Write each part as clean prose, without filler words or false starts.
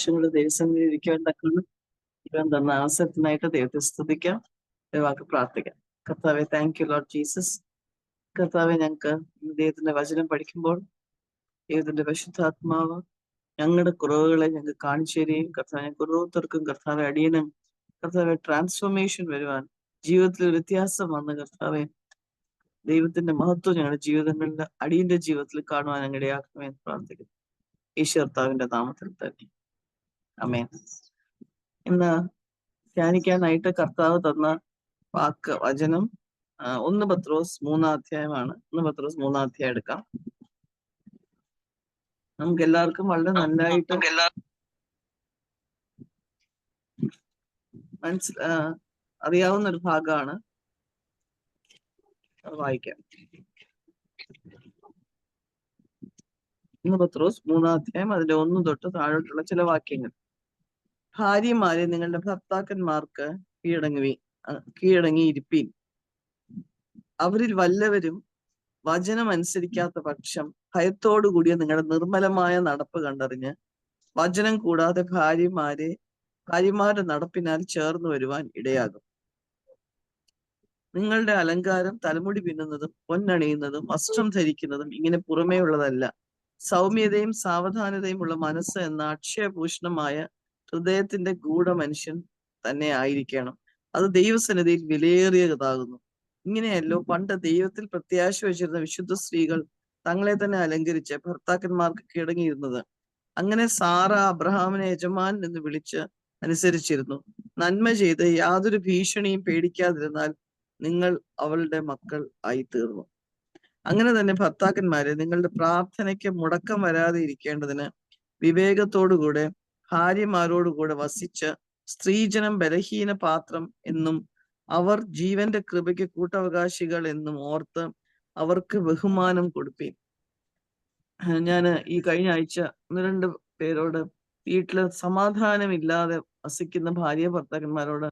നിമിഷങ്ങൾ ദൈവസന്നിധിയിൽ ഇരിക്കാൻ തക്കണം ദൈവം തന്ന അവസരത്തിനായിട്ട് ദൈവത്തെ സ്തുതിക്കാം, ദൈവവാക്ക് പ്രാർത്ഥിക്കാം. കർത്താവെ, താങ്ക് യു ലോർഡ് ജീസസ്. കർത്താവെ, ഞങ്ങൾക്ക് ദൈവത്തിന്റെ വചനം പഠിക്കുമ്പോൾ ദൈവത്തിന്റെ പരിശുദ്ധാത്മാവ് ഞങ്ങളുടെ കുറവുകളെ ഞങ്ങൾക്ക് കാണിച്ചു തരികയും കർത്താവ് ഞങ്ങൾക്ക് ഓരോരുത്തർക്കും കർത്താവെ അടിയനും കർത്താവെ ട്രാൻസ്ഫോർമേഷൻ വരുവാൻ, ജീവിതത്തിൽ വ്യത്യാസം വന്ന് കർത്താവെ ദൈവത്തിന്റെ മഹത്വം ഞങ്ങളുടെ ജീവിതങ്ങളിൽ അടിയന്റെ ജീവിതത്തിൽ കാണുവാൻ ഞങ്ങൾ ഇടയാക്കണമെന്ന് പ്രാർത്ഥിക്കുന്നു. ഈശ്വർത്താവിന്റെ നാമത്തിൽ തന്നെ ആമേൻ. ഇന്ന് ധ്യാനിക്കാനായിട്ട് കർത്താവ് തന്ന വചനം 1 പത്രോസ് 3-ാം അധ്യായമാണ്. 1 പത്രോസ് 3-ാം അധ്യായം എടുക്കാം. നമുക്ക് എല്ലാവർക്കും വളരെ നന്നായിട്ട് അറിയാവുന്ന ഒരു ഭാഗമാണ്. വായിക്കാം. 1 പത്രോസ് 3-ാം അധ്യായം അതിന്റെ 1 തൊട്ട് താഴോട്ടുള്ള ചില വാക്യങ്ങൾ. ഭാര്യമാരെ നിങ്ങളുടെ ഭർത്താക്കന്മാർക്ക് കീഴടങ്ങിയിരിപ്പീൻ. അവരിൽ വല്ലവരും വചനം അനുസരിക്കാത്ത പക്ഷം ഭയത്തോടുകൂടിയ നിങ്ങളുടെ നിർമ്മലമായ നടപ്പ് കണ്ടറിഞ്ഞ് വചനം കൂടാതെ ഭാര്യമാരുടെ നടപ്പിനാൽ ചേർന്ന് വരുവാൻ ഇടയാകും. നിങ്ങളുടെ അലങ്കാരം തലമുടി പിന്നുന്നതും പൊന്നണിയുന്നതും വസ്ത്രം ധരിക്കുന്നതും ഇങ്ങനെ പുറമേ ഉള്ളതല്ല, സൗമ്യതയും സാവധാനതയും ഉള്ള മനസ്സ് എന്ന അക്ഷയഭൂഷണമായ ഹൃദയത്തിന്റെ ഗൂഢമനുഷ്യൻ തന്നെ ആയിരിക്കണം. അത് ദൈവസന്നിധിയിൽ വിലയേറിയതാകുന്നു. ഇങ്ങനെയല്ലോ പണ്ട് ദൈവത്തിൽ പ്രത്യാശ വെച്ചിരുന്ന വിശുദ്ധ സ്ത്രീകൾ തങ്ങളെ തന്നെ അലങ്കരിച്ച് ഭർത്താക്കന്മാർക്ക് കീഴടങ്ങിയിരുന്നത്. അങ്ങനെ സാറ അബ്രഹാമിനെ യജമാൻ എന്ന് വിളിച്ച് അനുസരിച്ചിരുന്നു. നന്മ ചെയ്ത് യാതൊരു ഭീഷണിയും പേടിക്കാതിരുന്നാൽ നിങ്ങൾ അവളുടെ മക്കൾ ആയി തീർന്നു. അങ്ങനെ തന്നെ ഭർത്താക്കന്മാരെ നിങ്ങളുടെ പ്രാർത്ഥനയ്ക്ക് മുടക്കം വരാതെ ഇരിക്കേണ്ടതിന് വിവേകത്തോടുകൂടെ ഭാര്യമാരോടുകൂടെ വസിച്ച് സ്ത്രീജനം ബലഹീന പാത്രം എന്നും അവർ ജീവന്റെ കൃപയ്ക്ക് കൂട്ടവകാശികൾ എന്നും ഓർത്ത് അവർക്ക് ബഹുമാനം കൊടുപ്പീൻ. ഞാൻ ഈ കഴിഞ്ഞ ആഴ്ച 1-2 പേരോട് വീട്ടില് സമാധാനമില്ലാതെ വസിക്കുന്ന ഭാര്യ ഭർത്താക്കന്മാരോട്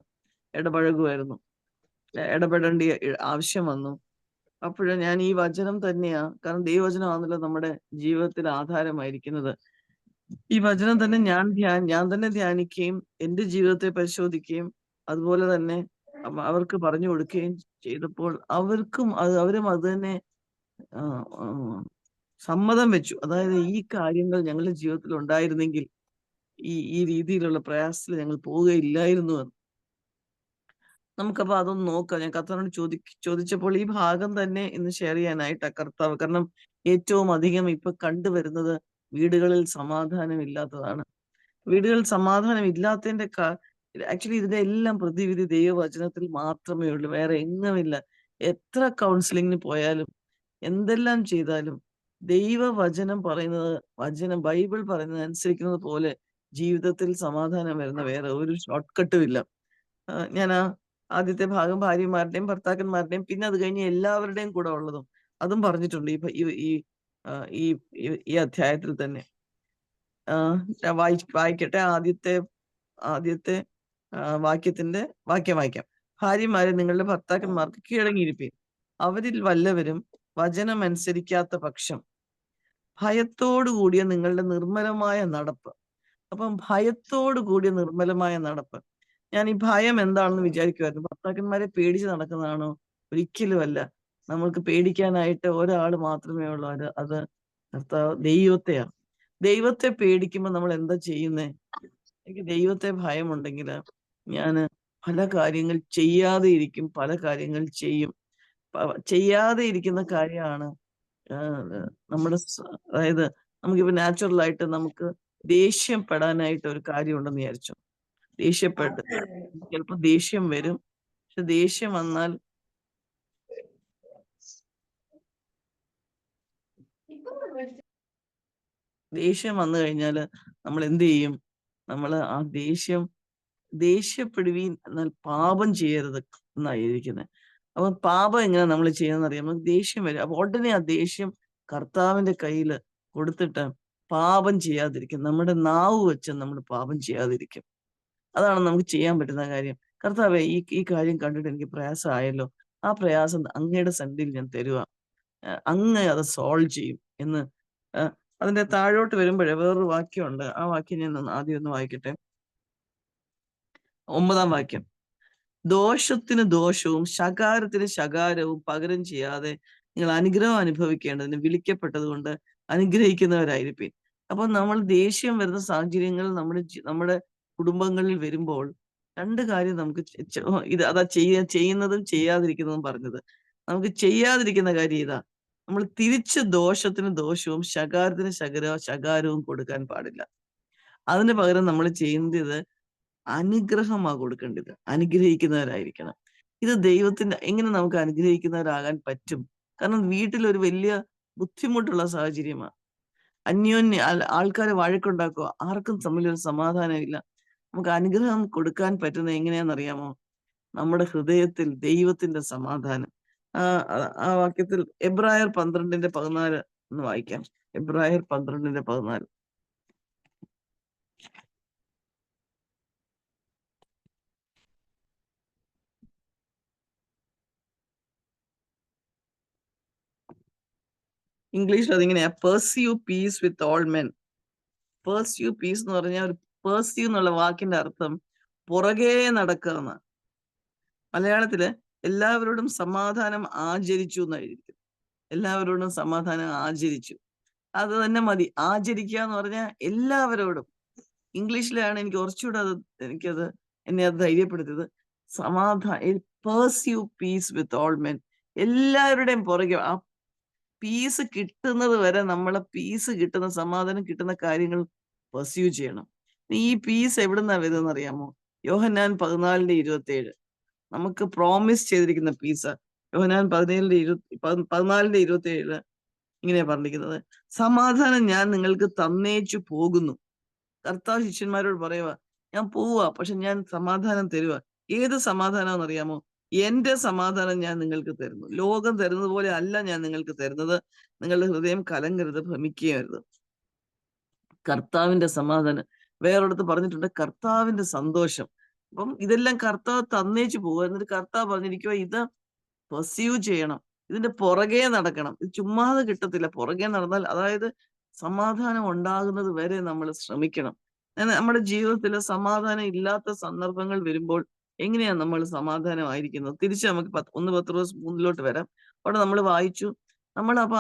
ഇടപെടേണ്ട ആവശ്യം വന്നു. അപ്പോഴ് ഞാൻ ഈ വചനം തന്നെയാ, കാരണം ദൈവവചനമാണല്ലോ നമ്മുടെ ജീവിതത്തിൽ ആധാരമായിരിക്കുന്നത്. ഈ വചനം തന്നെ ഞാൻ തന്നെ ധ്യാനിക്കുകയും എന്റെ ജീവിതത്തെ പരിശോധിക്കുകയും അതുപോലെ തന്നെ അവർക്ക് പറഞ്ഞു കൊടുക്കുകയും ചെയ്തപ്പോൾ അവരും അത് തന്നെ സമ്മതം വെച്ചു. അതായത് ഈ കാര്യങ്ങൾ ഞങ്ങളുടെ ജീവിതത്തിൽ ഉണ്ടായിരുന്നെങ്കിൽ ഈ രീതിയിലുള്ള പ്രയാസത്തിൽ ഞങ്ങൾ പോവുകയില്ലായിരുന്നു എന്ന്. നമുക്കപ്പോ അതൊന്ന് നോക്കാം. ഞാൻ കർത്താവിനോട് ചോദിച്ചപ്പോൾ ഈ ഭാഗം തന്നെ ഇന്ന് ഷെയർ ചെയ്യാനായിട്ടാ കർത്താവ്. കാരണം ഏറ്റവും അധികം ഇപ്പൊ കണ്ടുവരുന്നത് വീടുകളിൽ സമാധാനം ഇല്ലാത്തതാണ്. വീടുകളിൽ സമാധാനം ഇല്ലാത്തതിന്റെ ആക്ച്വലി ഇതിന്റെ എല്ലാം പ്രതിവിധി ദൈവവചനത്തിൽ മാത്രമേ ഉള്ളൂ, വേറെ എങ്ങുമില്ല. എത്ര കൗൺസിലിങ്ങിന് പോയാലും എന്തെല്ലാം ചെയ്താലും ദൈവവചനം പറയുന്നത്, ബൈബിൾ പറയുന്നത് അനുസരിക്കുന്നത് പോലെ ജീവിതത്തിൽ സമാധാനം വരുന്ന വേറെ ഒരു ഷോർട്ട് കട്ടും ഇല്ല. ഞാൻ ആദ്യത്തെ ഭാഗം ഭാര്യമാരുടെയും ഭർത്താക്കന്മാരുടെയും പിന്നെ അത് കഴിഞ്ഞ് എല്ലാവരുടെയും കൂടെ ഉള്ളതും അതും പറഞ്ഞിട്ടുണ്ട് ഈ അധ്യായത്തിൽ തന്നെ. വായിക്കട്ടെ. ആദ്യത്തെ വാക്യം വായിക്കാം. ഭാര്യമാരെ നിങ്ങളുടെ ഭർത്താക്കന്മാർക്ക് കീഴടങ്ങിയിരിപ്പീൻ. അവരിൽ വല്ലവരും വചനം അനുസരിക്കാത്ത പക്ഷം ഭയത്തോടുകൂടിയ നിങ്ങളുടെ നിർമ്മലമായ നടപ്പ്. അപ്പം ഭയത്തോടു കൂടിയ നിർമ്മലമായ നടപ്പ്. ഞാൻ ഈ ഭയം എന്താണെന്ന് വിചാരിക്കുമായിരുന്നു. ഭർത്താക്കന്മാരെ പേടിച്ച് നടക്കുന്നതാണോ? ഒരിക്കലുമല്ല. നമ്മൾക്ക് പേടിക്കാനായിട്ട് ഒരാൾ മാത്രമേ ഉള്ളൂ, അത് കർത്താവ് ദൈവത്തെയാണ്. ദൈവത്തെ പേടിക്കുമ്പോൾ നമ്മൾ എന്താ ചെയ്യുന്നേ? എനിക്ക് ദൈവത്തെ ഭയമുണ്ടെങ്കിൽ ഞാൻ പല കാര്യങ്ങൾ ചെയ്യാതെ ഇരിക്കും, പല കാര്യങ്ങൾ ചെയ്യും. ചെയ്യാതെ ഇരിക്കുന്ന കാര്യമാണ് നമ്മുടെ, അതായത് നമുക്കിപ്പോ നാച്ചുറലായിട്ട് നമുക്ക് ദേഷ്യപ്പെടാനായിട്ട് ഒരു കാര്യം ഉണ്ടെന്ന് വിചാരിച്ചു. ചിലപ്പോൾ ദേഷ്യം വരും. പക്ഷെ ദേഷ്യം വന്നാൽ വന്നു കഴിഞ്ഞാൽ നമ്മൾ എന്ത് ചെയ്യും? നമ്മൾ ആ ദേഷ്യപ്പെടുവീൻ എന്നാൽ പാപം ചെയ്യരുത് എന്നായിരിക്കുന്നത്. അപ്പൊ പാപം എങ്ങനെ നമ്മൾ ചെയ്യുന്നതെന്ന് അറിയാം. നമുക്ക് ദേഷ്യം വരും. അപ്പൊ ഉടനെ ആ ദേഷ്യം കർത്താവിന്റെ കയ്യിൽ കൊടുത്തിട്ട് പാപം ചെയ്യാതിരിക്കും. നമ്മുടെ നാവ് വെച്ച് നമ്മൾ പാപം ചെയ്യാതിരിക്കും. അതാണ് നമുക്ക് ചെയ്യാൻ പറ്റുന്ന കാര്യം. കർത്താവേ, ഈ കാര്യം കണ്ടിട്ട് എനിക്ക് പ്രയാസമായല്ലോ, ആ പ്രയാസം അങ്ങയുടെ സന്നിധിയിൽ ഞാൻ തരുക, അങ്ങ് അത് സോൾവ് ചെയ്യും എന്ന് അതിന്റെ താഴോട്ട് വരുമ്പോഴേ വേറൊരു വാക്യമുണ്ട്. ആ വാക്യം ഞാൻ ആദ്യം ഒന്ന് വായിക്കട്ടെ. 9-ാം വാക്യം. ദോഷത്തിന് ദോഷവും ശകാരത്തിന് ശകാരവും പകരം ചെയ്യാതെ നിങ്ങൾ അനുഗ്രഹം അനുഭവിക്കേണ്ടതിന് വിളിക്കപ്പെട്ടത് കൊണ്ട് അനുഗ്രഹിക്കുന്നവരായിരിക്കും. അപ്പൊ നമ്മൾ ദേഷ്യം വരുന്ന സാഹചര്യങ്ങൾ നമ്മുടെ കുടുംബങ്ങളിൽ വരുമ്പോൾ രണ്ട് കാര്യം നമുക്ക് അതാ ചെയ്യുന്നതും ചെയ്യാതിരിക്കുന്നതും പറഞ്ഞത്. നമുക്ക് ചെയ്യാതിരിക്കുന്ന കാര്യം ഇതാ, നമ്മൾ തിരിച്ച് ദോഷത്തിന് ദോഷവും ശകാരത്തിന് ശകാരവും കൊടുക്കാൻ പാടില്ല. അതിന് പകരം നമ്മൾ ചെയ്യുന്നത് അനുഗ്രഹമാ കൊടുക്കേണ്ടത്. അനുഗ്രഹിക്കുന്നവരായിരിക്കണം. ഇത് ദൈവത്തിന്റെ എങ്ങനെ നമുക്ക് അനുഗ്രഹിക്കുന്നവരാകാൻ പറ്റും? കാരണം വീട്ടിലൊരു വലിയ ബുദ്ധിമുട്ടുള്ള സാഹചര്യമാണ്. അന്യോന്യ ആൾക്കാരെ വഴക്കുണ്ടാക്കുക, ആർക്കും തമ്മിലൊരു സമാധാനമില്ല. നമുക്ക് അനുഗ്രഹം കൊടുക്കാൻ പറ്റുന്നത് എങ്ങനെയാണെന്നറിയാമോ? നമ്മുടെ ഹൃദയത്തിൽ ദൈവത്തിന്റെ സമാധാനം. ആ വാക്യത്തിൽ എബ്രായർ 12:14 ഒന്ന് വായിക്കാം. എബ്രായർ 12:14. ഇംഗ്ലീഷിൽ അതിങ്ങനെയാ, pursue peace with all men. Pursue peace എന്ന് പറഞ്ഞാൽ ഒരു പെർസ്യൂ എന്നുള്ള വാക്കിന്റെ അർത്ഥം പുറകെ നടക്കുക എന്നാണ്. മലയാളത്തില് എല്ലാവരോടും സമാധാനം ആചരിച്ചു എന്ന് എഴുതിയിരിക്കും. എല്ലാവരോടും സമാധാനം ആചരിച്ചു. അത് തന്നെ മതി. ആചരിക്കുക എന്ന് പറഞ്ഞാൽ എല്ലാവരോടും. ഇംഗ്ലീഷിലാണ് എനിക്ക് കുറച്ചുകൂടെ എന്നെ അത് ധൈര്യപ്പെടുത്തിയത്. Pursue peace with all men. എല്ലാവരുടെയും പുറകെ ആ പീസ് കിട്ടുന്നത് വരെ നമ്മളെ പീസ് കിട്ടുന്ന സമാധാനം കിട്ടുന്ന കാര്യങ്ങൾ പെർസ്യൂ ചെയ്യണം. ഈ പീസ് എവിടുന്നാ വരുന്നത് അറിയാമോ? യോഹന്നാൻ 14:27 നമുക്ക് പ്രോമിസ് ചെയ്തിരിക്കുന്ന പീസ്. യോഹന്നാൻ 14:27 ഇങ്ങനെയാ പറഞ്ഞിരിക്കുന്നത്, സമാധാനം ഞാൻ നിങ്ങൾക്ക് തന്നേച്ചു പോകുന്നു. കർത്താവ് ശിഷ്യന്മാരോട് പറയുക, ഞാൻ പോവുക, പക്ഷെ ഞാൻ സമാധാനം തരുക. ഏത് സമാധാനം എന്നറിയാമോ? എന്റെ സമാധാനം ഞാൻ നിങ്ങൾക്ക് തരുന്നു. ലോകം തരുന്നത് പോലെ അല്ല ഞാൻ നിങ്ങൾക്ക് തരുന്നത്. നിങ്ങളുടെ ഹൃദയം കലങ്കരുത്, ഭ്രമിക്കുകയരുത്. കർത്താവിന്റെ സമാധാനം. വേറൊരിടത്ത് പറഞ്ഞിട്ടുണ്ട് കർത്താവിന്റെ സന്തോഷം. അപ്പം ഇതെല്ലാം കർത്താവ് തന്നേച്ചു പോവുക. എന്നിട്ട് കർത്താവ് പറഞ്ഞിരിക്കുക, ഇത് പെർസ്യൂ ചെയ്യണം, ഇതിന്റെ പുറകെ നടക്കണം. ഇത് ചുമ്മാതെ കിട്ടത്തില്ല. പുറകെ നടന്നാൽ, അതായത് സമാധാനം ഉണ്ടാകുന്നത് വരെ നമ്മൾ ശ്രമിക്കണം. നമ്മുടെ ജീവിതത്തിൽ സമാധാനം ഇല്ലാത്ത സന്ദർഭങ്ങൾ വരുമ്പോൾ എങ്ങനെയാണ് നമ്മൾ സമാധാനമായിരിക്കുന്നത്? തിരിച്ച് നമുക്ക് 1 പത്രോസ് 3 വരാം. അവിടെ നമ്മൾ വായിച്ചു, നമ്മൾ അപ്പൊ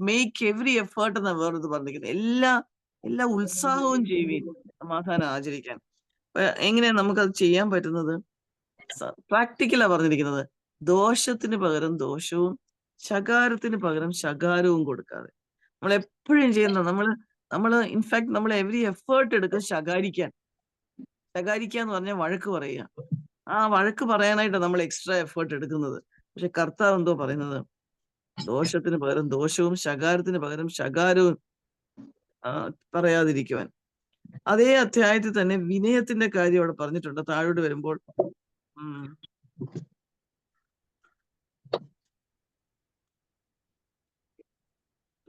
മേക്ക് എവറി എഫേർട്ട് എന്നാ വേറൊരു പറഞ്ഞിരിക്കുന്നത്. എല്ലാ ഉത്സാഹവും ചെയ്യുകയും സമാധാനം ആചരിക്കാൻ. എങ്ങനെയാ നമുക്കത് ചെയ്യാൻ പറ്റുന്നത്? പ്രാക്ടിക്കലാ പറഞ്ഞിരിക്കുന്നത്. ദോഷത്തിന് പകരം ദോഷവും ശകാരത്തിന് പകരം ശകാരവും കൊടുക്കാതെ. നമ്മൾ എപ്പോഴും ചെയ്യുന്ന നമ്മള് ഇൻഫാക്ട് നമ്മൾ എവറി എഫേർട്ട് എടുക്കും ശകാരിക്കാൻ. ശകാരിക്കുക എന്ന് പറഞ്ഞാൽ വഴക്ക് പറയുക. ആ വഴക്ക് പറയാനായിട്ടാണ് നമ്മൾ എക്സ്ട്രാ എഫേർട്ട് എടുക്കുന്നത്. പക്ഷെ കർത്താവ് എന്തോ പറയുന്നത്? ദോഷത്തിന് പകരം ദോഷവും ശകാരത്തിന് പകരം ശകാരവും പറയാതിരിക്കുവാൻ. അതേ അധ്യായത്തിൽ തന്നെ വിനയത്തിന്റെ കാര്യം അവിടെ പറഞ്ഞിട്ടുണ്ട്. താഴോട്ട് വരുമ്പോൾ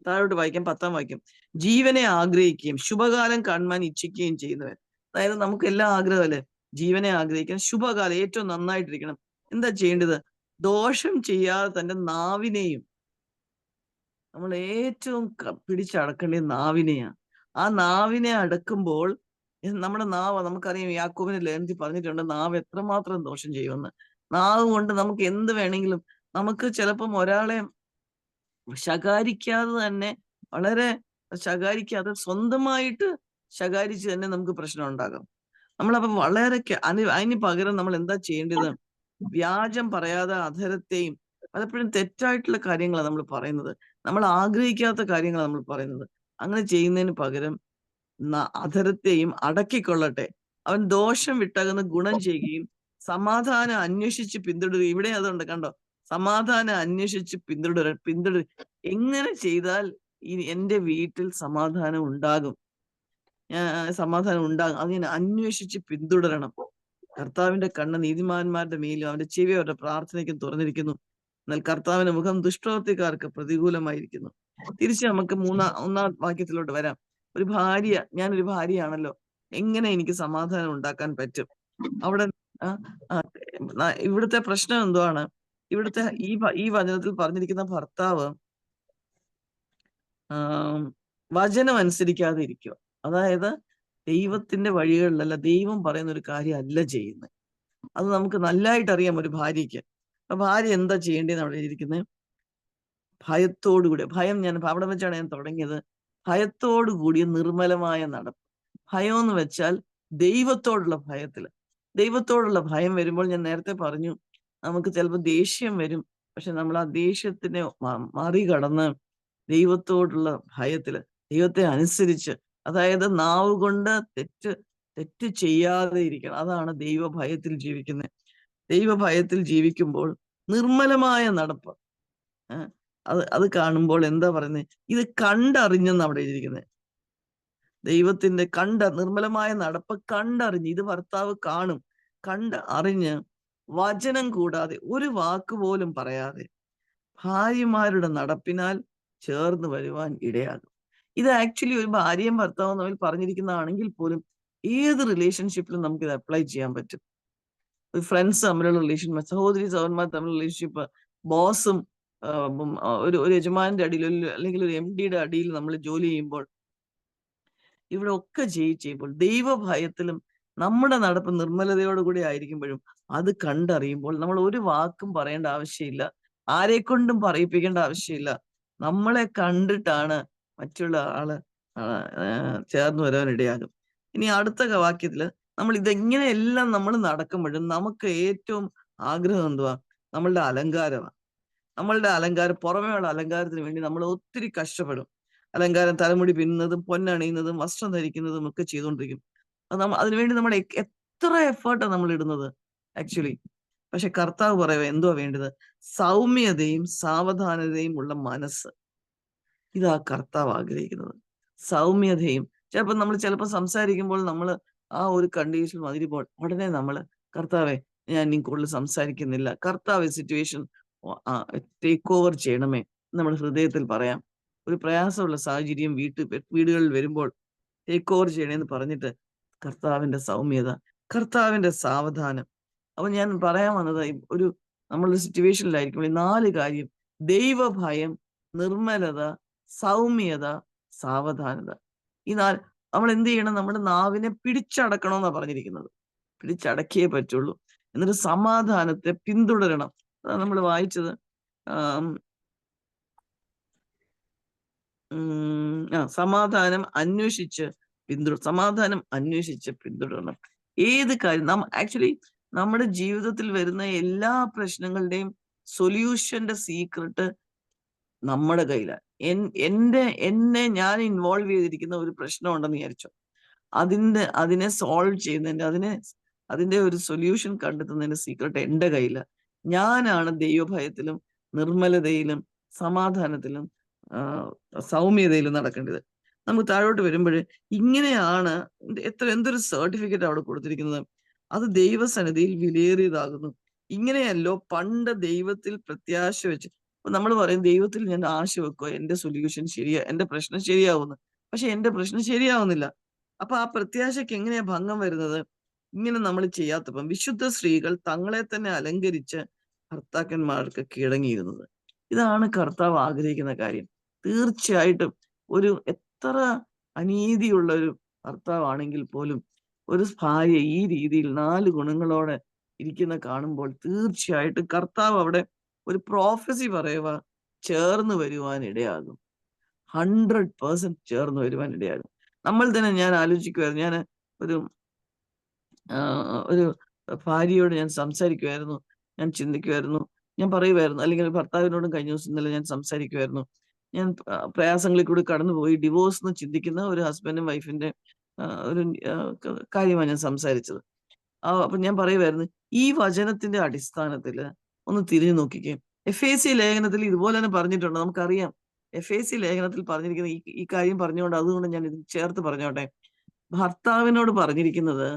താഴോട്ട് വായിക്കാം. 10-ാം വാക്യം. ജീവനെ ആഗ്രഹിക്കുകയും ശുഭകാലം കാണുവാൻ ഇച്ഛിക്കുകയും ചെയ്യുന്നവൻ. അതായത് നമുക്ക് എല്ലാം ആഗ്രഹമല്ലേ? ജീവനെ ആഗ്രഹിക്കണം, ശുഭകാലം ഏറ്റവും നന്നായിട്ടിരിക്കണം. എന്താ ചെയ്യേണ്ടത്? ദോഷം ചെയ്യാതെ തന്റെ നാവിനെയും, നമ്മൾ ഏറ്റവും പിടിച്ചടക്കേണ്ടത് നാവിനെയാണ്. ആ നാവിനെ അടക്കുമ്പോൾ നമ്മുടെ നാവ്, നമുക്കറിയാം യാക്കോബിന്റെ ലേഖനത്തിൽ പറഞ്ഞിട്ടുണ്ട് നാവ് എത്രമാത്രം ദോഷം ചെയ്യുമെന്ന്. നാവ് കൊണ്ട് നമുക്ക് എന്ത് വേണമെങ്കിലും, നമുക്ക് ചിലപ്പം ഒരാളെ ശകാരിക്കാതെ തന്നെ, വളരെ ശകാരിക്കാതെ സ്വന്തമായിട്ട് ശകാരിച്ച് തന്നെ നമുക്ക് പ്രശ്നം ഉണ്ടാകും. നമ്മളപ്പോ വളരെ അതിന് പകരം നമ്മൾ എന്താ ചെയ്യേണ്ടത്? വ്യാജം പറയാതെ അധരത്തെയും, പലപ്പോഴും തെറ്റായിട്ടുള്ള കാര്യങ്ങളാണ് നമ്മൾ പറയുന്നത്, നമ്മൾ ആഗ്രഹിക്കാത്ത കാര്യങ്ങളാണ് നമ്മൾ പറയുന്നത്. അങ്ങനെ ചെയ്യുന്നതിന് പകരം അധരത്തെയും അടക്കിക്കൊള്ളട്ടെ. അവൻ ദോഷം വിട്ടകന്ന് ഗുണം ചെയ്യുകയും സമാധാനം അന്വേഷിച്ച് പിന്തുടരുകയും. ഇവിടെ അതുണ്ട്, കണ്ടോ? സമാധാനം അന്വേഷിച്ച് പിന്തുടരുക. എങ്ങനെ ചെയ്താൽ എന്റെ വീട്ടിൽ സമാധാനം ഉണ്ടാകും? അങ്ങനെ അന്വേഷിച്ച് പിന്തുടരണം. കർത്താവിന്റെ കണ്ണ് നീതിമാന്മാരുടെ മേലും അവന്റെ ചെവി അവരുടെ പ്രാർത്ഥനയ്ക്കും തുറന്നിരിക്കുന്നു. എന്നാൽ കർത്താവിന്റെ മുഖം ദുഷ്പ്രവൃത്തിക്കാർക്ക് പ്രതികൂലമായിരിക്കുന്നു. തിരിച്ച് നമുക്ക് 1-ാം വാക്യത്തിലോട്ട് വരാം. ഞാനൊരു ഭാര്യയാണല്ലോ, എങ്ങനെ എനിക്ക് സമാധാനം ഉണ്ടാക്കാൻ പറ്റും? അവിടെ ഇവിടുത്തെ പ്രശ്നം എന്തുവാണ്? ഇവിടുത്തെ ഈ വചനത്തിൽ പറഞ്ഞിരിക്കുന്ന ഭർത്താവ് വചനം അനുസരിക്കാതെ ഇരിക്കുക. അതായത് ദൈവത്തിന്റെ വഴികളിലല്ല, ദൈവം പറയുന്ന ഒരു കാര്യം അല്ല ചെയ്യുന്നത്. അത് നമുക്ക് നല്ലതായിട്ട് അറിയാം ഒരു ഭാര്യയ്ക്ക്. അപ്പൊ ഭാര്യ എന്താ ചെയ്യേണ്ടതെന്ന് അവിടെ ഇരിക്കുന്നത്? ഭയത്തോടുകൂടി, ഭയം ഞാൻ അവിടെ വെച്ചാണ് ഞാൻ തുടങ്ങിയത്. ഭയത്തോടു കൂടിയ നിർമ്മലമായ നടപ്പ്. ഭയം എന്ന് വെച്ചാൽ ദൈവത്തോടുള്ള ഭയത്തില്. ദൈവത്തോടുള്ള ഭയം വരുമ്പോൾ ഞാൻ നേരത്തെ പറഞ്ഞു, നമുക്ക് ചിലപ്പോൾ ദേഷ്യം വരും. പക്ഷെ നമ്മൾ ആ ദേഷ്യത്തിനെ മറികടന്ന് ദൈവത്തോടുള്ള ഭയത്തില്, ദൈവത്തെ അനുസരിച്ച്, അതായത് നാവ് കൊണ്ട് തെറ്റ് ചെയ്യാതെ ഇരിക്കണം. അതാണ് ദൈവഭയത്തിൽ ജീവിക്കുന്നത്. ദൈവഭയത്തിൽ ജീവിക്കുമ്പോൾ നിർമ്മലമായ നടപ്പ്. അത് കാണുമ്പോൾ എന്താ പറയുന്നത്? ഇത് കണ്ടറിഞ്ഞെന്ന് അവിടെ എഴുതിയിരിക്കുന്നത്. ദൈവത്തിന്റെ നിർമ്മലമായ നടപ്പ് കണ്ടറിഞ്ഞ്, ഇത് ഭർത്താവ് കാണും. അറിഞ്ഞ് വചനം കൂടാതെ ഒരു വാക്ക് പോലും പറയാതെ ഭാര്യമാരുടെ നടപ്പിനാൽ ചേർന്ന് വരുവാൻ ഇടയാകും. ഇത് ആക്ച്വലി ഒരു ഭാര്യയും ഭർത്താവും തമ്മിൽ പറഞ്ഞിരിക്കുന്നതാണെങ്കിൽ പോലും ഏത് റിലേഷൻഷിപ്പിലും നമുക്ക് ഇത് അപ്ലൈ ചെയ്യാൻ പറ്റും. ഒരു ഫ്രണ്ട്സ് തമ്മിലുള്ള റിലേഷൻ, സഹോദരി സഹോദരന്മാർ തമ്മിലുള്ള റിലേഷൻഷിപ്പ്, ബോസും ഒരു യജമാന്റെ അടിയിൽ, അല്ലെങ്കിൽ ഒരു MDയുടെ അടിയിൽ നമ്മൾ ജോലി ചെയ്യുമ്പോൾ, ഇവിടെ ഒക്കെ ചെയ്യുമ്പോൾ ദൈവഭയത്തിലും നമ്മുടെ നടപ്പ് നിർമ്മലതയോടുകൂടി ആയിരിക്കുമ്പോഴും അത് കണ്ടറിയുമ്പോൾ നമ്മൾ ഒരു വാക്കും പറയേണ്ട ആവശ്യമില്ല, ആരെക്കൊണ്ടും പറയിപ്പിക്കേണ്ട ആവശ്യമില്ല. നമ്മളെ കണ്ടിട്ടാണ് മറ്റുള്ള ആള് ചേർന്ന് വരാൻ ഇടയാകും. ഇനി അടുത്ത വാക്യത്തില് നമ്മൾ ഇതെങ്ങനെയെല്ലാം നമ്മൾ നടക്കുമ്പോഴും നമുക്ക് ഏറ്റവും ആഗ്രഹം എന്തുവാ? നമ്മളുടെ അലങ്കാരമാണ്. നമ്മളുടെ അലങ്കാരം, പുറമേയുള്ള അലങ്കാരത്തിന് വേണ്ടി നമ്മൾ ഒത്തിരി കഷ്ടപ്പെടും. അലങ്കാരം, തലമുടി പിന്നുന്നതും പൊന്നണിയുന്നതും വസ്ത്രം ധരിക്കുന്നതും ഒക്കെ ചെയ്തുകൊണ്ടിരിക്കും. അതിനുവേണ്ടി നമ്മൾ എത്ര എഫേർട്ടാണ് നമ്മൾ ഇടുന്നത് ആക്ച്വലി. പക്ഷെ കർത്താവ് പറയുക എന്തുവാ വേണ്ടത്? സൗമ്യതയും സാവധാനതയും ഉള്ള മനസ്സ്. ഇതാ കർത്താവ് ആഗ്രഹിക്കുന്നത്. സൗമ്യതയും. ചിലപ്പോൾ സംസാരിക്കുമ്പോൾ നമ്മൾ ആ ഒരു കണ്ടീഷൻ വന്നിരിപ്പോൾ ഉടനെ നമ്മൾ, കർത്താവെ ഞാൻ ഇനി കൂടുതൽ സംസാരിക്കുന്നില്ല, കർത്താവ് സിറ്റുവേഷൻ ടേക്ക് ഓവർ ചെയ്യണമേ നമ്മൾ ഹൃദയത്തിൽ പറയാം. ഒരു പ്രയാസമുള്ള സാഹചര്യം വീടുകളിൽ വരുമ്പോൾ ടേക്ക് ഓവർ ചെയ്യണമെന്ന് പറഞ്ഞിട്ട് കർത്താവിന്റെ സൗമ്യത, കർത്താവിന്റെ സാവധാനം. അപ്പൊ ഞാൻ പറയാൻ വന്നത്, നമ്മളൊരു സിറ്റുവേഷനിലായിരിക്കും ഈ 4 കാര്യം: ദൈവഭയം, നിർമ്മലത, സൗമ്യത, സാവധാനത. ഈ 4 നമ്മൾ എന്ത് ചെയ്യണം? നമ്മുടെ നാവിനെ പിടിച്ചടക്കണമെന്നാണ് പറഞ്ഞിരിക്കുന്നത്. പിടിച്ചടക്കിയേ പറ്റുള്ളൂ. എന്നിട്ട് സമാധാനത്തെ പിന്തുടരണം. അതാണ് നമ്മൾ വായിച്ചത്. സമാധാനം അന്വേഷിച്ച് പിന്തുടരണം. ഏത് കാര്യം ആക്ച്വലി നമ്മുടെ ജീവിതത്തിൽ വരുന്ന എല്ലാ പ്രശ്നങ്ങളുടെയും സൊല്യൂഷന്റെ സീക്രട്ട് നമ്മുടെ കയ്യിലാണ്. ഞാൻ ഇൻവോൾവ് ചെയ്തിരിക്കുന്ന ഒരു പ്രശ്നം ഉണ്ടെന്ന് വിചാരിച്ചോ, അതിനെ സോൾവ് ചെയ്യുന്നതിന്റെ, അതിന്റെ ഒരു സൊല്യൂഷൻ കണ്ടെത്തുന്നതിന്റെ സീക്രട്ട് എന്റെ കയ്യിലാണ്. ഞാനാണ് ദൈവഭയത്തിലും നിർമ്മലതയിലും സമാധാനത്തിലും സൗമ്യതയിലും നടക്കേണ്ടത്. നമുക്ക് താഴോട്ട് വരുമ്പോൾ ഇങ്ങനെയാണ് എന്തൊരു സർട്ടിഫിക്കറ്റ് അവിടെ കൊടുത്തിരിക്കുന്നത്. അത് ദൈവസന്നിധിയിൽ വിലയേറിയതാകുന്നു. ഇങ്ങനെയല്ലോ പണ്ട് ദൈവത്തിൽ പ്രത്യാശ വെച്ച്. നമ്മൾ പറയും ദൈവത്തിൽ ഞാൻ ആശ വെക്കുക, എന്റെ സൊല്യൂഷൻ എന്റെ പ്രശ്നം ശരിയാവുന്നു. പക്ഷെ എന്റെ പ്രശ്നം ശരിയാവുന്നില്ല. അപ്പൊ ആ പ്രത്യാശയ്ക്ക് എങ്ങനെയാ ഭംഗം വരുന്നത്? ഇങ്ങനെ നമ്മൾ ചെയ്യാത്തപ്പം വിശുദ്ധ സ്ത്രീകൾ തങ്ങളെ തന്നെ അലങ്കരിച്ച് ഭർത്താക്കന്മാർക്ക് കീഴടങ്ങിയിരുന്നത്. ഇതാണ് കർത്താവ് ആഗ്രഹിക്കുന്ന കാര്യം. തീർച്ചയായിട്ടും എത്ര അനീതിയുള്ള ഒരു ഭർത്താവാണെങ്കിൽ പോലും ഒരു ഭാര്യ ഈ രീതിയിൽ 4 ഗുണങ്ങളോടെ ഇരിക്കുന്ന കാണുമ്പോൾ തീർച്ചയായിട്ടും കർത്താവ് അവിടെ ഒരു പ്രോഫസി പറയുക, ചേർന്ന് വരുവാൻ ഇടയാകും. 100% ചേർന്ന് വരുവാൻ ഇടയാകും. നമ്മൾ തന്നെ, ഞാൻ ആലോചിക്കുമായിരുന്നു, ഞാൻ ഒരു ഭാര്യയോട് ഞാൻ സംസാരിക്കുമായിരുന്നു, ഞാൻ ചിന്തിക്കുമായിരുന്നു, ഞാൻ പറയുമായിരുന്നു, അല്ലെങ്കിൽ ഭർത്താവിനോടും കഴിഞ്ഞ ദിവസം ഇന്നലെ ഞാൻ സംസാരിക്കുമായിരുന്നു. ഞാൻ പ്രയാസങ്ങളിൽ കൂടി കടന്നുപോയി ഡിവോഴ്സ് എന്ന് ചിന്തിക്കുന്ന ഒരു ഹസ്ബൻഡും വൈഫിന്റെ ഒരു കാര്യമാണ് ഞാൻ സംസാരിച്ചത്. അപ്പൊ ഞാൻ പറയുമായിരുന്നു, ഈ വചനത്തിന്റെ അടിസ്ഥാനത്തിൽ ഒന്ന് തിരിഞ്ഞു നോക്കിക്കേ. എഫേസ്യ ലേഖനത്തിൽ ഇതുപോലെ തന്നെ പറഞ്ഞിട്ടുണ്ട്. നമുക്കറിയാം എഫേസ്യ ലേഖനത്തിൽ പറഞ്ഞിരിക്കുന്ന ഈ കാര്യം പറഞ്ഞുകൊണ്ട്, അതുകൊണ്ട് ഞാൻ ഇത് ചേർത്ത് പറഞ്ഞോട്ടെ. ഭർത്താവിനോട് പറഞ്ഞിരിക്കുന്നത്,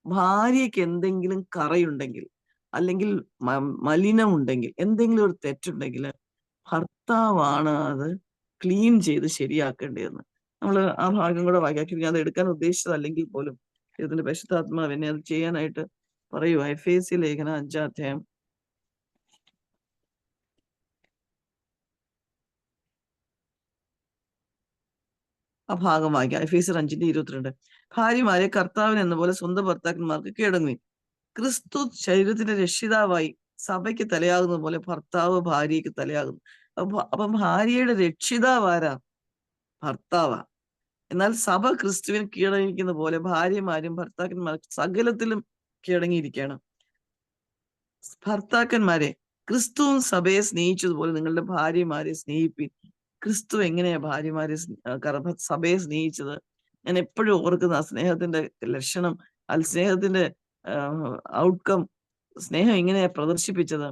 ഭാര്യയ്ക്ക് എന്തെങ്കിലും കറയുണ്ടെങ്കിൽ, അല്ലെങ്കിൽ മലിനമുണ്ടെങ്കിൽ, എന്തെങ്കിലും ഒരു തെറ്റുണ്ടെങ്കിൽ ഭർത്താവാണ് അത് ക്ലീൻ ചെയ്ത് ശരിയാക്കേണ്ടതെന്ന്. നമ്മൾ ആ ഭാഗം കൂടെ വായിക്കും. ഞാൻ അത് എടുക്കാൻ ഉദ്ദേശിച്ചതല്ലെങ്കിൽ പോലും ഇതിന്റെ പരിശുദ്ധാത്മാവ് എന്നെ അത് ചെയ്യാനായിട്ട് പറയുക. എഫേസ്യ ലേഖനം 5-ാം അധ്യായം ആ ഭാഗം വായിക്കാം. എഫേസ്യർ 5:22. ഭാര്യമാരെ കർത്താവിന് എന്ന പോലെ സ്വന്തം ഭർത്താക്കന്മാർക്ക് കീഴടങ്ങുവിൻ. ക്രിസ്തു ശരീരത്തിന്റെ രക്ഷിതാവായി സഭയ്ക്ക് തലയാകുന്ന പോലെ ഭർത്താവ് ഭാര്യയ്ക്ക് തലയാകുന്നു. അപ്പം ഭാര്യയുടെ രക്ഷിതാവാരാ? ഭർത്താവാ. എന്നാൽ സഭ ക്രിസ്തുവിന് കീഴടങ്ങിയിരിക്കുന്ന പോലെ ഭാര്യമാരും ഭർത്താക്കന്മാരും സകലത്തിലും കീഴടങ്ങിയിരിക്കണം. ഭർത്താക്കന്മാരെ, ക്രിസ്തുവും സഭയെ സ്നേഹിച്ചതുപോലെ നിങ്ങളുടെ ഭാര്യമാരെ സ്നേഹിപ്പിൻ. ക്രിസ്തു എങ്ങനെയാ ഭാര്യമാരെ സഭയെ സ്നേഹിച്ചത്? ഞാൻ എപ്പോഴും ഓർക്കുന്ന ആ സ്നേഹത്തിന്റെ ലക്ഷണം, സ്നേഹത്തിന്റെ ഔട്ട്കം, സ്നേഹം എങ്ങനെയാ പ്രദർശിപ്പിച്ചത്?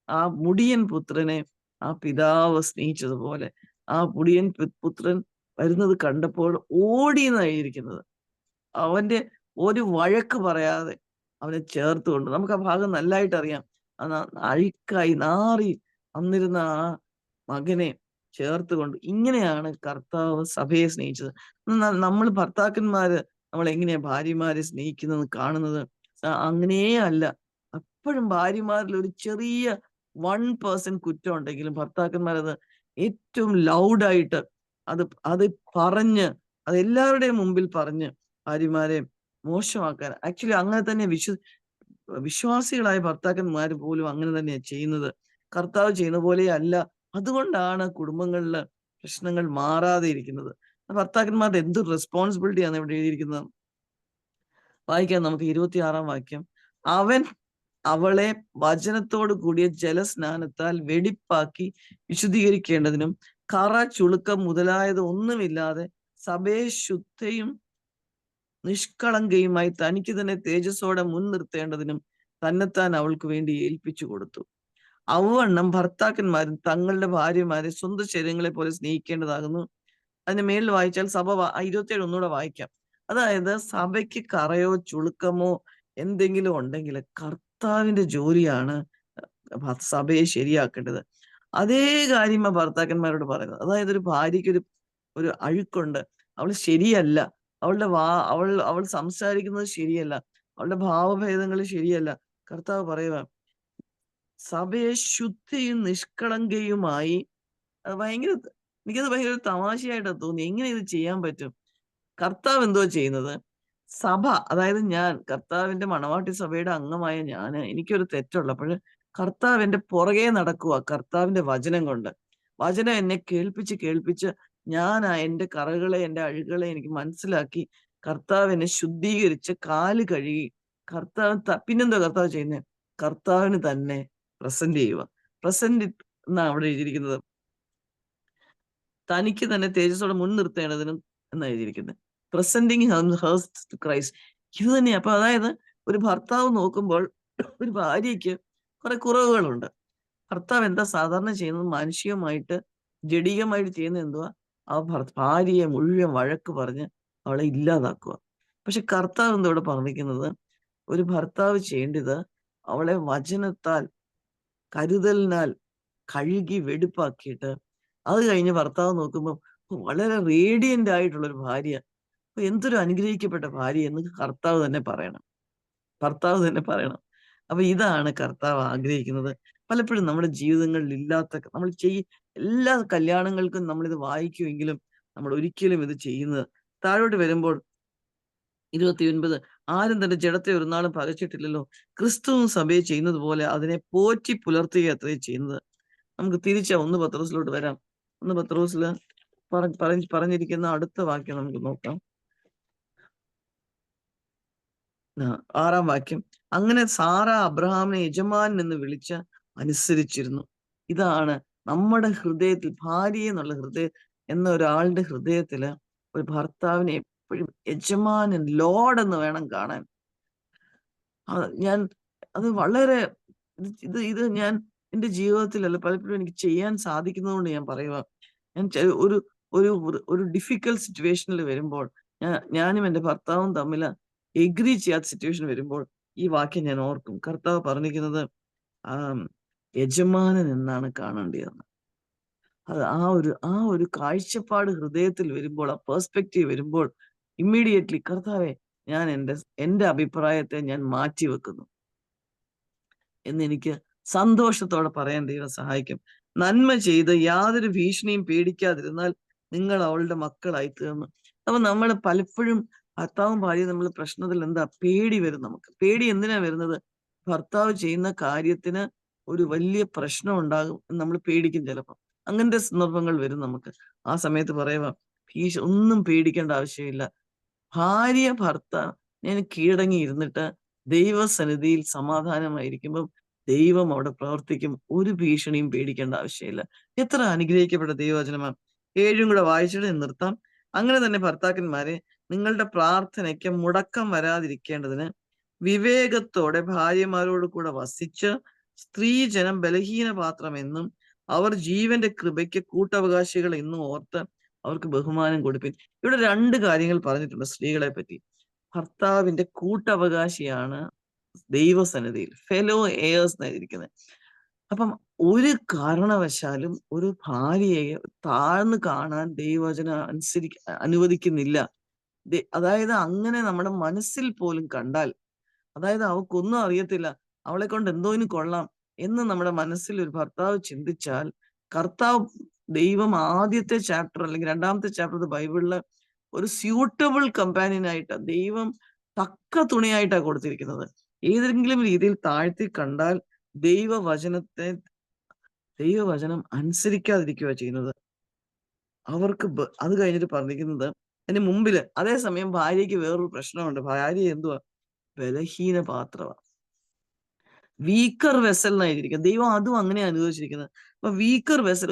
ആ മുടിയൻ പുത്രനെ ആ പിതാവ് സ്നേഹിച്ചതുപോലെ ആ മുടിയൻ പുത്രൻ വരുന്നത് കണ്ടപ്പോൾ ഓടി എന്നായിരിക്കുന്നത്. അവന്റെ ഒരു വഴക്ക് പറയാതെ അവനെ ചേർത്തുകൊണ്ട്, നമുക്ക് ആ ഭാഗം നല്ലതായിട്ട് അറിയാം. അഴുക്കായി നാറി വന്നിരുന്ന ആ മകനെ ചേർത്തുകൊണ്ട്, ഇങ്ങനെയാണ് കർത്താവ് സഭയെ സ്നേഹിച്ചത്. എന്നാൽ നമ്മൾ ഭർത്താക്കന്മാര് നമ്മൾ എങ്ങനെയാ ഭാര്യമാരെ സ്നേഹിക്കുന്നത് കാണുന്നത്? അങ്ങനെയേ അല്ല. എപ്പോഴും ഭാര്യമാരിൽ ഒരു ചെറിയ 1% കുറ്റം ഉണ്ടെങ്കിലും ഭർത്താക്കന്മാരത് ഏറ്റവും ലൗഡായിട്ട് അത് പറഞ്ഞ്, അത് എല്ലാവരുടെയും മുമ്പിൽ പറഞ്ഞ് ഭാര്യമാരെ മോശമാക്കാൻ, ആക്ച്വലി അങ്ങനെ തന്നെ വിശ്വാസികളായ ഭർത്താക്കന്മാർ പോലും അങ്ങനെ തന്നെയാണ് ചെയ്യുന്നത്. കർത്താവ് ചെയ്യുന്ന പോലെ അല്ല. അതുകൊണ്ടാണ് കുടുംബങ്ങളില് പ്രശ്നങ്ങൾ മാറാതെ ഇരിക്കുന്നത്. ഭർത്താക്കന്മാരുടെ എന്ത് റെസ്പോൺസിബിലിറ്റിയാണ് ഇവിടെ എഴുതിയിരിക്കുന്നത്? വായിക്കാം നമുക്ക് 26-ാം വാക്യം. അവൻ അവളെ വചനത്തോടു കൂടിയ ജലസ്നാനത്താൽ വെടിപ്പാക്കി വിശുദ്ധീകരിക്കേണ്ടതിനും കറ ചുളുക്കം മുതലായത് ഒന്നുമില്ലാതെ സഭയെ ശുദ്ധയും നിഷ്കളങ്കയുമായി തനിക്ക് തന്നെ തേജസ്സോടെ മുൻനിർത്തേണ്ടതിനും തന്നെത്താൻ അവൾക്ക് വേണ്ടി ഏൽപ്പിച്ചു കൊടുത്തു. അവണ്ണം ഭർത്താക്കന്മാരും തങ്ങളുടെ ഭാര്യമാരെ സ്വന്തം ശരീരങ്ങളെ പോലെ സ്നേഹിക്കേണ്ടതാകുന്നു. അതിന് മേളിൽ വായിച്ചാൽ സഭ 27 ഒന്നുകൂടെ വായിക്കാം. അതായത് സഭയ്ക്ക് കറയോ ചുളുക്കമോ എന്തെങ്കിലും ഉണ്ടെങ്കിൽ കർത്താവിന്റെ ജോലിയാണ് സഭയെ ശരിയാക്കേണ്ടത്. അതേ കാര്യം ഭർത്താക്കന്മാരോട് പറയുന്നത്. അതായത് ഒരു ഭാര്യയ്ക്ക് ഒരു അഴുക്കുണ്ട്, അവൾ ശരിയല്ല, അവൾ സംസാരിക്കുന്നത് ശരിയല്ല, അവളുടെ ഭാവഭേദങ്ങൾ ശരിയല്ല. കർത്താവ് പറയുക, സഭയെ ശുദ്ധിയും നിഷ്കളങ്കയുമായി. എനിക്കത് ഭയങ്കര തമാശയായിട്ടാണ് തോന്നി. എങ്ങനെ ഇത് ചെയ്യാൻ പറ്റും? കർത്താവ് എന്തോ ചെയ്യുന്നത്? സഭ, അതായത് ഞാൻ കർത്താവിന്റെ മണവാട്ടി സഭയുടെ അംഗമായ എനിക്കൊരു തെറ്റുള്ളപ്പോൾ കർത്താവ് എന്റെ പുറകെ നടക്കുക കർത്താവിന്റെ വചനം കൊണ്ട്. വചനം എന്നെ കേൾപ്പിച്ച് ഞാൻ എന്റെ കറകളെ, എന്റെ അഴുകളെ എനിക്ക് മനസ്സിലാക്കി കർത്താവ് എന്നെ ശുദ്ധീകരിച്ച് കാല് കഴുകി പിന്നെന്തോ കർത്താവ് ചെയ്യുന്നത്? കർത്താവിന് തന്നെ പ്രസന്റ് ചെയ്യുക. പ്രസന്റ് എന്നാ അവിടെ എഴുതിയിരിക്കുന്നത്. തനിക്ക് തന്നെ തേജസ്സോടെ മുൻനിർത്തേണ്ടതിനും എന്നാ എഴുതിയിരിക്കുന്നത്. Presenting hers to Christ. ഇത് തന്നെയാ. അപ്പൊ അതായത് ഒരു ഭർത്താവ് നോക്കുമ്പോൾ ഒരു ഭാര്യയ്ക്ക് കുറെ കുറവുകളുണ്ട്. ഭർത്താവ് എന്താ സാധാരണ ചെയ്യുന്നത്? മാനുഷികമായിട്ട് ജഡികമായിട്ട് ചെയ്യുന്നത് എന്തുവാ? ആ ഭാര്യയെ മുഴുവൻ വഴക്ക് പറഞ്ഞ് അവളെ ഇല്ലാതാക്കുക. പക്ഷെ കർത്താവ് എന്താ ഇവിടെ പറഞ്ഞിരിക്കുന്നത്? ഒരു ഭർത്താവ് ചെയ്യേണ്ടത് അവളെ വചനത്താൽ കരുതലിനാൽ കഴുകി വെടിപ്പാക്കിയിട്ട് അത് കഴിഞ്ഞ് ഭർത്താവ് നോക്കുമ്പോൾ വളരെ റേഡിയന്റ് ആയിട്ടുള്ള ഒരു ഭാര്യ, എന്തൊരു അനുഗ്രഹിക്കപ്പെട്ട ഭാര്യ എന്ന് കർത്താവ് തന്നെ പറയണം. അപ്പൊ ഇതാണ് കർത്താവ് ആഗ്രഹിക്കുന്നത്. പലപ്പോഴും നമ്മുടെ ജീവിതങ്ങളിൽ ഇല്ലാത്ത, നമ്മൾ എല്ലാ കല്യാണങ്ങൾക്കും നമ്മളിത് വായിക്കുമെങ്കിലും നമ്മൾ ഒരിക്കലും ഇത് ചെയ്യുന്നത്. താഴോട്ട് വരുമ്പോൾ 29, ആരും തന്റെ ജഡത്തെ ഒരു നാളും പകച്ചിട്ടില്ലല്ലോ, ക്രിസ്തുവും സഭയെ ചെയ്യുന്നത് പോലെ അതിനെ പോറ്റി പുലർത്തുക അത്രയും ചെയ്യുന്നത്. നമുക്ക് തിരിച്ച് 1 പത്രോസിലോട്ട് വരാം. 1 പത്രോസില് പറഞ്ഞിരിക്കുന്ന അടുത്ത വാക്യം നമുക്ക് നോക്കാം. 6-ാം വാക്യം. അങ്ങനെ സാറ അബ്രഹാമിനെ യജമാനൻ എന്ന് വിളിച്ച് അനുസരിച്ചിരുന്നു. ഇതാണ് നമ്മുടെ ഹൃദയത്തിൽ, ഭാര്യ എന്നുള്ള എന്ന ഒരാളുടെ ഹൃദയത്തില് ഒരു ഭർത്താവിനെ എപ്പോഴും യജമാനൻ, ലോഡ് എന്ന് വേണം കാണാൻ. അത് വളരെ ഇത് ഞാൻ എന്റെ ജീവിതത്തിലല്ല, പലപ്പോഴും എനിക്ക് ചെയ്യാൻ സാധിക്കുന്നതുകൊണ്ട് ഞാൻ പറയുക. ഞാൻ ഒരു ഡിഫിക്കൽട്ട് സിറ്റുവേഷനിൽ വരുമ്പോൾ, ഞാനും എന്റെ ഭർത്താവും തമ്മിൽ എഗ്രി ചെയ്യാത്ത സിറ്റുവേഷൻ വരുമ്പോൾ ഈ വാക്യം ഞാൻ ഓർക്കും. കർത്താവ് പറഞ്ഞിരിക്കുന്നത് യജമാനൻ എന്നാണ് കാണേണ്ടതെന്ന്. അത് ആ ഒരു കാഴ്ചപ്പാട് ഹൃദയത്തിൽ വരുമ്പോൾ, ആ പെർസ്പെക്റ്റീവ് വരുമ്പോൾ ഇമ്മീഡിയറ്റ്ലി കർത്താവെ, ഞാൻ എന്റെ അഭിപ്രായത്തെ ഞാൻ മാറ്റിവെക്കുന്നു എന്നെനിക്ക് സന്തോഷത്തോടെ പറയാൻ ദൈവം സഹായിക്കും. നന്മ ചെയ്ത് യാതൊരു ഭീഷണിയും പേടിക്കാതിരുന്നാൽ നിങ്ങൾ അവളുടെ മക്കളായി തീർന്നു. അപ്പൊ നമ്മൾ പലപ്പോഴും ഭർത്താവും ഭാര്യയും നമ്മൾ പ്രശ്നത്തിൽ എന്താ പേടി വരും. നമുക്ക് പേടി എന്തിനാ വരുന്നത്? ഭർത്താവ് ചെയ്യുന്ന കാര്യത്തിന് ഒരു വലിയ പ്രശ്നം ഉണ്ടാകും എന്ന് നമ്മൾ പേടിക്കും ചിലപ്പോൾ. അങ്ങനത്തെ സന്ദർഭങ്ങൾ വരും നമുക്ക്. ആ സമയത്ത് പറയുക, ഒന്നും പേടിക്കേണ്ട ആവശ്യമില്ല. ഭാര്യ ഭർത്താവിന് കീഴടങ്ങി ഇരുന്നിട്ട് ദൈവസന്നിധിയിൽ സമാധാനമായിരിക്കുമ്പോൾ ദൈവം അവിടെ പ്രവർത്തിക്കും. ഒരു ഭീഷണിയും പേടിക്കേണ്ട ആവശ്യമില്ല. എത്ര അനുഗ്രഹിക്കപ്പെട്ട ദൈവവചനമാണ്. 7 കൂടെ വായിച്ചിട്ട് നിർത്താം. അങ്ങനെ തന്നെ ഭർത്താക്കന്മാരെ, നിങ്ങളുടെ പ്രാർത്ഥനയ്ക്ക് മുടക്കം വരാതിരിക്കേണ്ടതിന് വിവേകത്തോടെ ഭാര്യമാരോട് കൂടെ വസിച്ച് സ്ത്രീജനം ബലഹീന പാത്രമെന്നും അവർ ജീവന്റെ കൃപയ്ക്ക് കൂട്ടവകാശികൾ എന്നും ഓർത്ത് അവർക്ക് ബഹുമാനം കൊടുപ്പിൻ. ഇവിടെ 2 കാര്യങ്ങൾ പറഞ്ഞിട്ടുണ്ട് സ്ത്രീകളെ പറ്റി. ഭർത്താവിന്റെ കൂട്ടവകാശിയാണ് ദൈവസന്നിധിയിൽ, ഫെലോ എയേഴ്സ് എന്നായിരിക്കുന്നത്. അപ്പം ഒരു കാരണവശാലും ഒരു ഭാര്യയെ താഴ്ന്നു കാണാൻ ദൈവവചനം അനുവദിക്കുന്നില്ല. അതായത് അങ്ങനെ നമ്മുടെ മനസ്സിൽ പോലും കണ്ടാൽ, അതായത് അവൾക്കൊന്നും അറിയത്തില്ല, അവളെ കൊണ്ട് എന്തോനും കൊള്ളാം എന്ന് നമ്മുടെ മനസ്സിൽ ഒരു ഭർത്താവ് ചിന്തിച്ചാൽ, കർത്താവ് ദൈവം ആദ്യത്തെ ചാപ്റ്റർ അല്ലെങ്കിൽ 2ാമത്തെ ചാപ്റ്റർ ബൈബിളില് ഒരു സ്യൂട്ടബിൾ കമ്പാനിയനായിട്ട് ദൈവം തക്ക തുണിയായിട്ടാണ് കൊടുത്തിരിക്കുന്നത്. ഏതെങ്കിലും രീതിയിൽ താഴ്ത്തി കണ്ടാൽ ദൈവവചനം അനുസരിക്കാതിരിക്കുക ചെയ്യുന്നത്. അവർക്ക് അത് കഴിഞ്ഞിട്ട് പറഞ്ഞിരിക്കുന്നത് അതിന് മുമ്പില്, അതേസമയം ഭാര്യയ്ക്ക് വേറൊരു പ്രശ്നമുണ്ട്. ഭാര്യ എന്തുവാ? ബലഹീന പാത്രമാണ്, വീക്കർ വെസൽ എന്നായിരിക്കും. ദൈവം അതും അങ്ങനെ അനുവദിച്ചിരിക്കുന്നത്. അപ്പൊ വീക്കർ വെസൽ,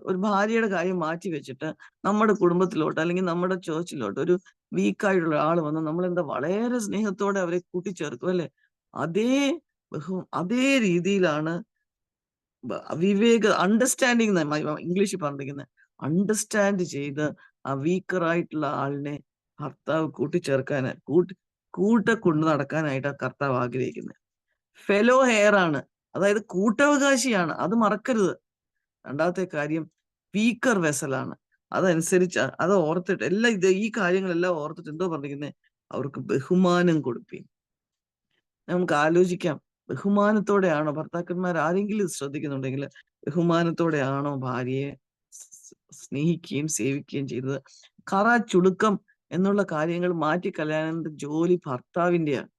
ഒരു ഭാര്യയുടെ കാര്യം മാറ്റി വെച്ചിട്ട് നമ്മുടെ കുടുംബത്തിലോട്ട് അല്ലെങ്കിൽ നമ്മുടെ ചേർച്ചിലോട്ട് ഒരു വീക്കായിട്ടുള്ള ആൾ വന്ന് നമ്മളെന്താ വളരെ സ്നേഹത്തോടെ അവരെ കൂട്ടിച്ചേർക്കും അല്ലെ? അതേ രീതിയിലാണ് അണ്ടർസ്റ്റാൻഡിങ് ഇംഗ്ലീഷിൽ പറഞ്ഞിരിക്കുന്നത്. അണ്ടർസ്റ്റാൻഡ് ചെയ്ത് ആ വീക്കറായിട്ടുള്ള ആളിനെ ഭർത്താവ് കൂട്ടിച്ചേർക്കാന് കൊണ്ടു നടക്കാനായിട്ട് കർത്താവ് ആഗ്രഹിക്കുന്നത്. ഫെലോ ഹെയർ ആണ്, അതായത് കൂട്ടവകാശിയാണ്, അത് മറക്കരുത്. 2ാമത്തെ കാര്യം വീക്കർ വെസലാണ്. അതനുസരിച്ച് അത് ഓർത്തിട്ട് ഈ കാര്യങ്ങളെല്ലാം ഓർത്തിട്ട് എന്തോ പറഞ്ഞിരിക്കുന്നത്? അവർക്ക് ബഹുമാനം കൊടുപ്പീൻ. നമുക്ക് ആലോചിക്കാം, ബഹുമാനത്തോടെയാണോ ഭർത്താക്കന്മാർ ആരെങ്കിലും ശ്രദ്ധിക്കുന്നുണ്ടെങ്കിൽ, ബഹുമാനത്തോടെയാണോ ഭാര്യയെ സ്നേഹിക്കുകയും സേവിക്കുകയും ചെയ്തത്? ചുളുക്കം എന്നുള്ള കാര്യങ്ങൾ മാറ്റിക്കളയാനുള്ള ജോലി ഭർത്താവിന്റെയാണ്.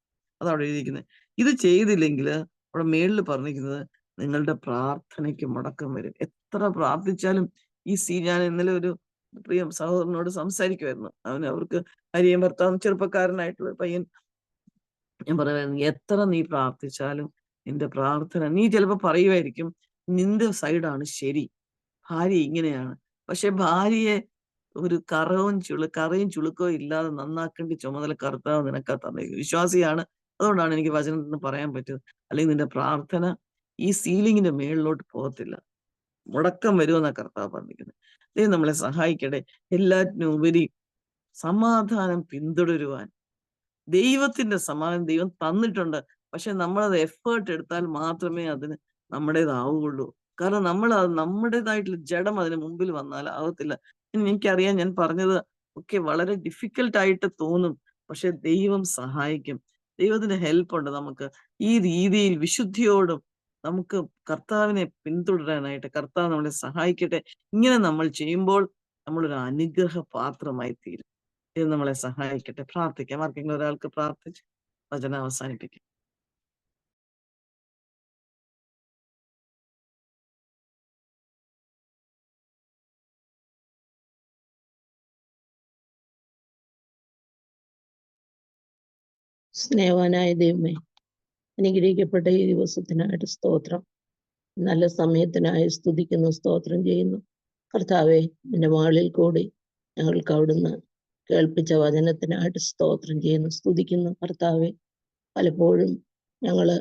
അതവിടെ എഴുതിയിരിക്കുന്നത്. ഇത് ചെയ്തില്ലെങ്കിൽ അവിടെ മേളിൽ പറഞ്ഞിരിക്കുന്നത് നിങ്ങളുടെ പ്രാർത്ഥനയ്ക്ക് മുടക്കം വരും. എത്ര പ്രാർത്ഥിച്ചാലും ഞാൻ ഇന്നലെ ഒരു പ്രിയ സഹോദരനോട് സംസാരിക്കുമായിരുന്നു. അവർക്ക് ഭാര്യയും ഭർത്താവും ചെറുപ്പക്കാരനായിട്ടുള്ള പയ്യൻ. ഞാൻ പറയുമായിരുന്നു, എത്ര നീ പ്രാർത്ഥിച്ചാലും നിന്റെ പ്രാർത്ഥന, നീ ചിലപ്പോ പറയുമായിരിക്കും നിന്റെ സൈഡാണ് ശരി, ഭാര്യ ഇങ്ങനെയാണ്. പക്ഷെ ഭാര്യയെ ഒരു കറയും ചുളുക്കവും ഇല്ലാതെ നന്നാക്കേണ്ട ചുമതല കർത്താവ് നിനക്കാ തന്നിരിക്കും. വിശ്വാസിയാണ്, അതുകൊണ്ടാണ് എനിക്ക് വചനത്തിൽ നിന്ന് പറയാൻ പറ്റിയത്. അല്ലെങ്കിൽ നിന്റെ പ്രാർത്ഥന ഈ സീലിങ്ങിന്റെ മേളിലോട്ട് പോകത്തില്ല, മുടക്കം വരുമെന്നാ കർത്താവ് പറഞ്ഞിരിക്കുന്നത്. ദൈവം നമ്മളെ സഹായിക്കട്ടെ. എല്ലാറ്റിനും ഉപരി സമാധാനം പിന്തുടരുവാൻ, ദൈവത്തിന്റെ സമാധാനം ദൈവം തന്നിട്ടുണ്ട്. പക്ഷെ നമ്മളത് എഫേർട്ട് എടുത്താൽ മാത്രമേ അതിന് നമ്മുടേതാവുകയുള്ളൂ. കാരണം നമ്മുടേതായിട്ടുള്ള ജഡം അതിന് മുമ്പിൽ വന്നാൽ ആവത്തില്ല. എനിക്കറിയാം, ഞാൻ പറഞ്ഞത് ഒക്കെ വളരെ ഡിഫിക്കൽട്ട് ആയിട്ട് തോന്നും. പക്ഷെ ദൈവം സഹായിക്കും. ദൈവത്തിന്റെ ഹെൽപ്പ് ഉണ്ട് നമുക്ക്. ഈ രീതിയിൽ വിശുദ്ധിയോടും നമുക്ക് കർത്താവിനെ പിന്തുടരാനായിട്ട് കർത്താവ് നമ്മളെ സഹായിക്കട്ടെ. ഇങ്ങനെ നമ്മൾ ചെയ്യുമ്പോൾ നമ്മളൊരു അനുഗ്രഹ പാത്രമായി തീരും. ഇത് നമ്മളെ സഹായിക്കട്ടെ. പ്രാർത്ഥിക്കാം. ആർക്കെങ്കിലും ഒരാൾക്ക് പ്രാർത്ഥിച്ച് വചനം അവസാനിപ്പിക്കാം. സ്നേഹവാനായ ദൈവമേ, അനുഗ്രഹിക്കപ്പെട്ട ഈ ദിവസത്തിനായിട്ട് സ്തോത്രം. നല്ല സമയത്തിനായി സ്തുതിക്കുന്നു, സ്തോത്രം ചെയ്യുന്നു. കർത്താവെ, നിന്റെ മകളിൽ കൂടി ഞങ്ങൾക്ക് അവിടുന്ന് കേൾപ്പിച്ച വചനത്തിനായിട്ട് സ്തോത്രം ചെയ്യുന്നു, സ്തുതിക്കുന്നു. കർത്താവെ, പലപ്പോഴും ഞങ്ങള്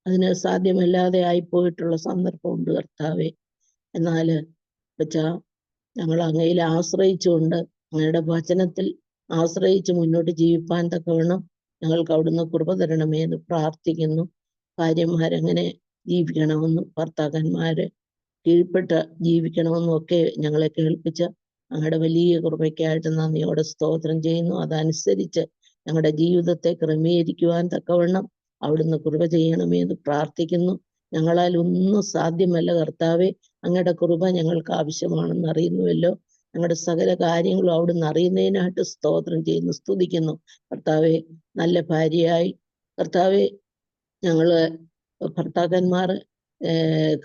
അതിന് സാധ്യമല്ലാതെ ആയിപ്പോയിട്ടുള്ള സന്ദർഭമുണ്ട് കർത്താവെ. എന്നാല് ഞങ്ങൾ അങ്ങയിൽ ആശ്രയിച്ചുകൊണ്ട് അങ്ങയുടെ വചനത്തിൽ ആശ്രയിച്ച് മുന്നോട്ട് ജീവിപ്പാൻ തക്കവണ്ണം ഞങ്ങൾക്ക് അവിടുന്ന് കൃപ തരണമേ എന്ന് പ്രാർത്ഥിക്കുന്നു. ഭാര്യമാരെങ്ങനെ ജീവിക്കണമെന്നും ഭർത്താക്കന്മാര് കീഴ്പ്പെട്ട് ജീവിക്കണമെന്നും ഒക്കെ ഞങ്ങളെ കേൾപ്പിച്ച അങ്ങയുടെ വലിയ കൃപയ്ക്കായിട്ട് നന്ദിയോടെ സ്തോത്രം ചെയ്യുന്നു. അതനുസരിച്ച് ഞങ്ങളുടെ ജീവിതത്തെ ക്രമീകരിക്കുവാൻ തക്കവണ്ണം അവിടുന്ന് കൃപ ചെയ്യണമേ എന്ന് പ്രാർത്ഥിക്കുന്നു. ഞങ്ങളാൽ ഒന്നും സാധ്യമല്ല കർത്താവെ, അങ്ങയുടെ കൃപ ഞങ്ങൾക്ക് ആവശ്യമാണെന്ന് അറിയുന്നുവല്ലോ. ഞങ്ങളുടെ സകല കാര്യങ്ങളും അവിടുന്ന് അറിയുന്നതിനായിട്ട് സ്തോത്രം ചെയ്യുന്നു, സ്തുതിക്കുന്നു. കർത്താവെ, നല്ല ഭാര്യയായി കർത്താവെ, ഞങ്ങള് ഭർത്താക്കന്മാർ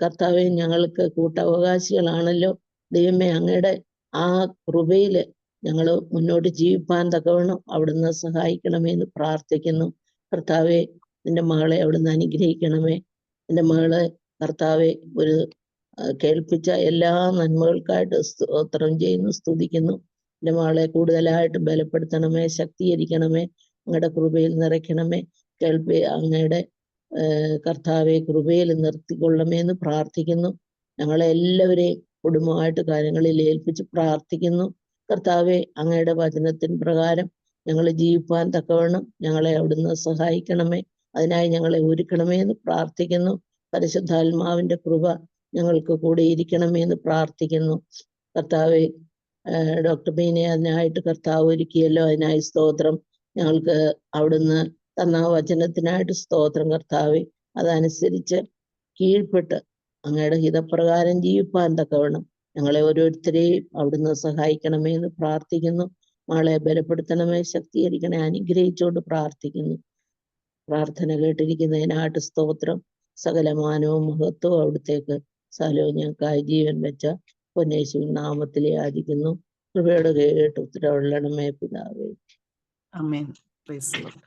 കർത്താവെ ഞങ്ങൾക്ക് കൂട്ടവകാശികളാണല്ലോ. ദൈവമേ, അങ്ങയുടെ ആ കൃപയില് ഞങ്ങൾ മുന്നോട്ട് ജീവിപ്പാൻ തക്കവണ്ണം അവിടുന്ന് സഹായിക്കണമേ എന്ന് പ്രാർത്ഥിക്കുന്നു. കർത്താവെ, നിന്റെ മകളെ അവിടുന്ന് അനുഗ്രഹിക്കണമേ. നിന്റെ മകളെ കർത്താവെ ഒരു കേൾപ്പിച്ച എല്ലാ നന്മകൾക്കായിട്ട് സ്തോത്രം ചെയ്യുന്നു, സ്തുതിക്കുന്നു. എൻ്റെ മകളെ കൂടുതലായിട്ട് ബലപ്പെടുത്തണമേ, ശക്തീകരിക്കണമേ, അങ്ങയുടെ കൃപയിൽ നിറയ്ക്കണമേ. അങ്ങയുടെ കർത്താവെ കൃപയിൽ നിർത്തിക്കൊള്ളമേ എന്ന് പ്രാർത്ഥിക്കുന്നു. ഞങ്ങളെ എല്ലാവരെയും കുടുംബമായിട്ട് കാര്യങ്ങളിൽ ഏൽപ്പിച്ച് പ്രാർത്ഥിക്കുന്നു. കർത്താവെ, അങ്ങയുടെ വചനത്തിൻ പ്രകാരം ഞങ്ങൾ ജീവിപ്പാൻ തക്കവണ്ണം ഞങ്ങളെ അവിടുന്ന് സഹായിക്കണമേ. അതിനായി ഞങ്ങളെ ഒരുക്കണമേ എന്ന് പ്രാർത്ഥിക്കുന്നു. പരിശുദ്ധാത്മാവിന്റെ കൃപ ഞങ്ങൾക്ക് കൂടെ ഇരിക്കണമേ എന്ന് പ്രാർത്ഥിക്കുന്നു. കർത്താവെ, ഡോക്ടർ ബീനെ അതിനായിട്ട് കർത്താവ് ഒരുക്കിയല്ലോ, അതിനായി സ്തോത്രം. ഞങ്ങൾക്ക് അവിടുന്ന് തന്ന വചനത്തിനായിട്ട് സ്തോത്രം കർത്താവെ. അതനുസരിച്ച് കീഴ്പ്പെട്ട് അങ്ങയുടെ ഹിതപ്രകാരം ജീവിപ്പാൻ തക്കവണ്ണം ഞങ്ങളെ ഓരോരുത്തരെയും അവിടുന്ന് സഹായിക്കണമേ എന്ന് പ്രാർത്ഥിക്കുന്നു. മകളെ ബലപ്പെടുത്തണമേ, ശക്തീകരിക്കണേ, അനുഗ്രഹിച്ചുകൊണ്ട് പ്രാർത്ഥിക്കുന്നു. പ്രാർത്ഥന കേട്ടിരിക്കുന്നതിനായിട്ട് സ്തോത്രം. സകലമാനവും മഹത്വവും അവിടുത്തേക്ക് സ്ഥലവും ഞങ്ങൾക്കായി ജീവൻ വെച്ച പൊന്നേശുവിൻ നാമത്തിൽ യാചിക്കുന്നു. കൃപയോടെ കേട്ട് ഉത്തരവുള്ളണമേ പിതാവേ. ആമേൻ. Praise the Lord.